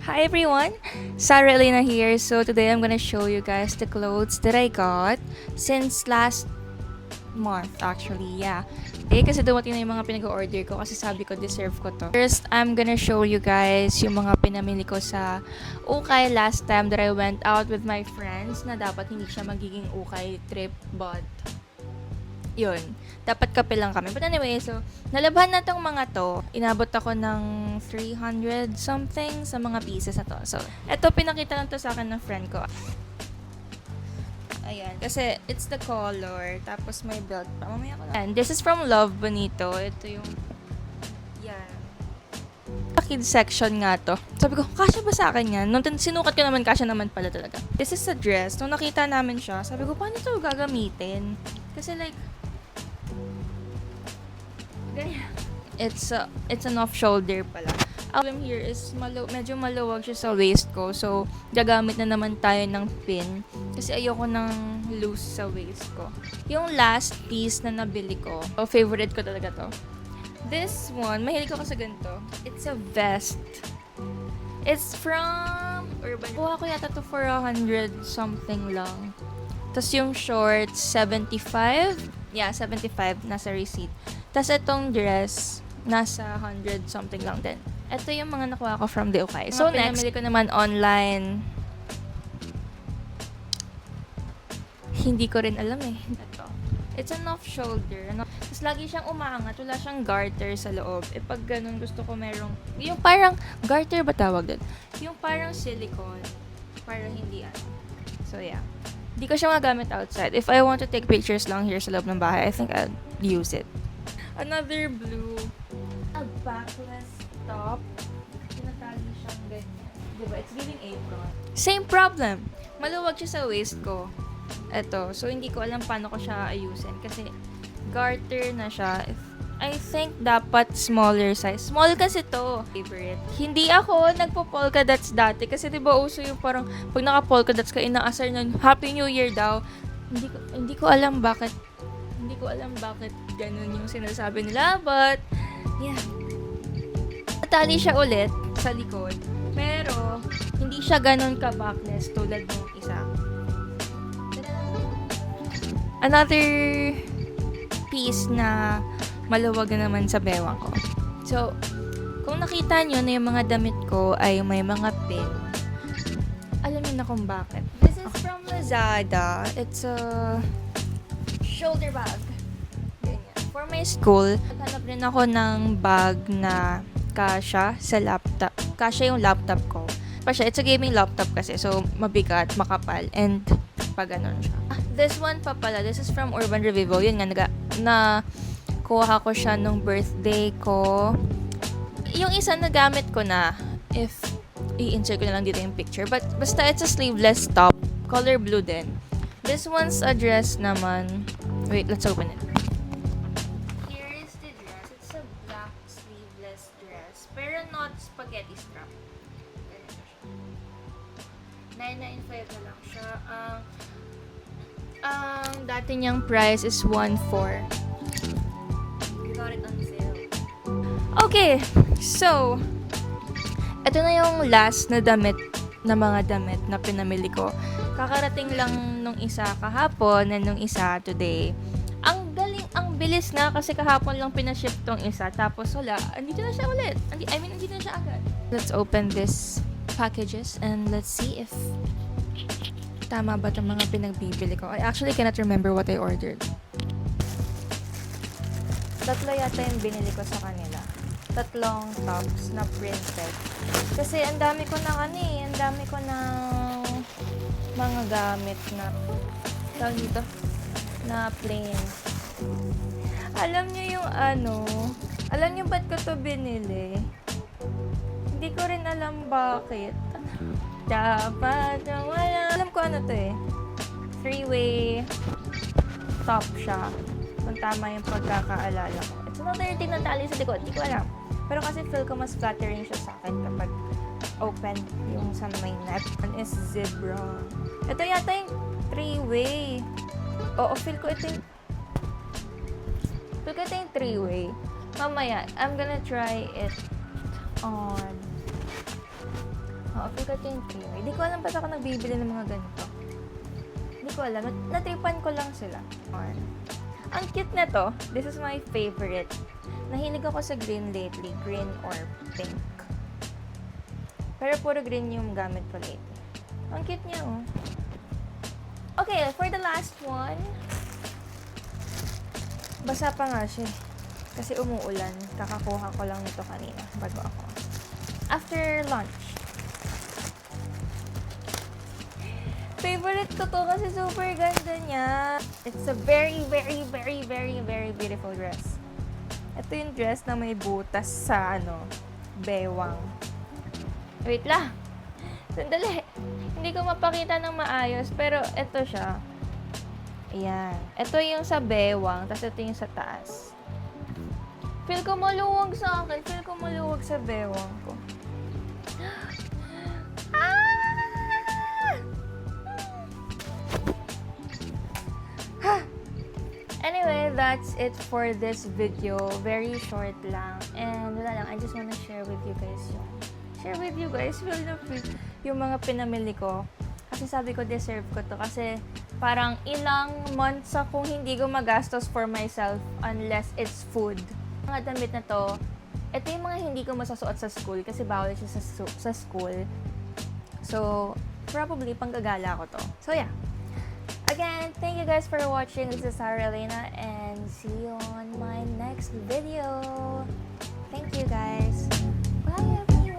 Hi everyone, Sarah Elena here. So today I'm gonna show you guys the clothes that I got since last month actually, yeah. Kasi dumating na yung mga pinag-order ko kasi sabi ko deserve ko to. First, I'm gonna show you guys yung mga pinamili ko sa ukay last time that I went out with my friends na dapat hindi siya magiging ukay trip but yun, dapat kape lang kami. But anyway, so, nalaban na tong mga to. Inabot ako ng 300 something sa mga pieces na to. So, eto, pinakita lang to sa akin ng friend ko. Ayan, kasi it's the color. Tapos may belt pa. Mamaya ko lang. And this is from Love Bonito. Ito yung, yan. Kids section nga to. Sabi ko, kasya ba sa akin yan? Nung sinukat ko naman, kasya naman pala talaga. This is a dress. Nung nakita namin siya, sabi ko, paano to gagamitin? Kasi like, ganyan. It's an off-shoulder pala. Problem here is medyo maluwag siya sa waist ko. So, gagamit na naman tayo ng pin. Kasi ayoko ng loose sa waist ko. Yung last piece na nabili ko, favorite ko talaga to. This one, mahilig ko kasi ganito. It's a vest. It's from Urban. Kuha ko yata to for 100 something lang. Tapos yung shorts, 75. Yeah, 75 nasa receipt. Tapos itong dress, nasa 100 something lang din. Ito yung mga nakuha ko from the ukay. So next, pinamili ko naman online. Hindi ko rin alam eh. Ito. It's an off-shoulder. Tapos lagi siyang umaangat. Wala siyang garter sa loob. E pag ganun, gusto ko merong, yung parang, garter ba tawag doon? Yung parang silicone. Para hindi ano. So yeah. Hindi ko siya magamit outside. If I want to take pictures lang here sa loob ng bahay, I think I'll use it. Another blue. A backless top. Tinatali siyang ganyan. Diba? It's giving apron. Same problem. Maluwag siya sa waist ko. Ito. So, hindi ko alam paano ko siya ayusin. Kasi, garter na siya. I think dapat smaller size. Small kasi to. Favorite. Hindi ako nagpo-polka dots dati. Kasi diba uso yung parang, pag naka-polka dots ka, inaasar na Happy New Year daw. Hindi ko alam bakit ganun yung sinasabi nila. But, yeah. Natali siya ulit sa likod. Pero, hindi siya ganun ka-backless tulad ng isa. Another piece na maluwag na naman sa bewang ko. So, kung nakita nyo na yung mga damit ko ay may mga pin, alam niyo na kung bakit. This is from Lazada. It's a shoulder bag. Ganyan. For my school, naghanap rin ako ng bag na kasya sa laptop. Kasya yung laptop ko. It's a gaming laptop kasi. So, mabigat, makapal, and pag ganun siya. This one pa pala. This is from Urban Revival. Yun nga, kuha ko siya nung birthday ko. Yung isa nagamit ko na. If i-insert ko na lang dito yung picture. But basta it's a sleeveless top. Color blue din. This one's a dress naman. Wait, let's open it. Here is the dress. It's a black sleeveless dress. Pero not spaghetti strap. Ganito siya. 995 na lang siya. Ang dati niyang price is 1,400. Got it on sale. Okay, so ito na yung last na mga damit na pinamili ko. Kakarating lang nung isa kahapon and nung isa today. Ang bilis nga kasi kahapon lang pinaship tong isa. Tapos wala, andito na siya ulit. Andito na siya agad. Let's open this packages and let's see if tama ba itong mga pinagbibili ko. I actually cannot remember what I ordered. Tatlo yata yung binili ko sa kanila. Tatlong tops na printed. Kasi ang dami ko ng mga gamit na tawag dito na plain. Alam niyo ba't ko to binili? Hindi ko rin alam bakit. Dapat wala. Alam ko ano to eh. 3-way top siya. Kung tama yung pagkakaalala ko. It's another thing na tali sa likod. Hindi ko alam. Pero kasi feel ko mas flattering siya sa akin kapag open yung sa may neck. One is zebra. Ito yata yung 3-way. Oo, feel ko ito yung 3-way. Mamaya, I'm gonna try it on Oo, feel ko ito yung creamy. Hindi ko alam ba't ako nagbibili ng mga ganito. Hindi ko alam. Natripan ko lang sila. Or, ang cute na to. This is my favorite. Nahilig ako sa green lately. Green or pink. Pero puro green yung gamit ko lately. Ang cute niya, oh. Okay, for the last one. Basa pa nga siya. Kasi umuulan. Kakakuha ko lang nito kanina. Bago ako. After lunch. Favorite ko to kasi super ganda niya. It's a very, very, very, very, very beautiful dress. Ito yung dress na may butas sa, bewang. Wait lang. Sandali. Hindi ko mapakita ng maayos, pero ito siya. Ayan. Ito yung sa bewang, tapos ito yung sa taas. Feel ko maluwag sa akin. Feel ko maluwag sa bewang ko. Anyway, that's it for this video. Very short lang. And wala lang, I just wanna share with you guys yung mga pinamili ko. Kasi sabi ko, deserve ko to. Kasi parang ilang months akong hindi gumagastos for myself unless it's food. Mga damit na to, ito yung mga hindi ko masasuot sa school kasi bawal siya sa school. So, probably panggagala ko to. So, yeah. Again, thank you guys for watching. This is Sarah Elena and see you on my next video. Thank you guys. Bye everyone.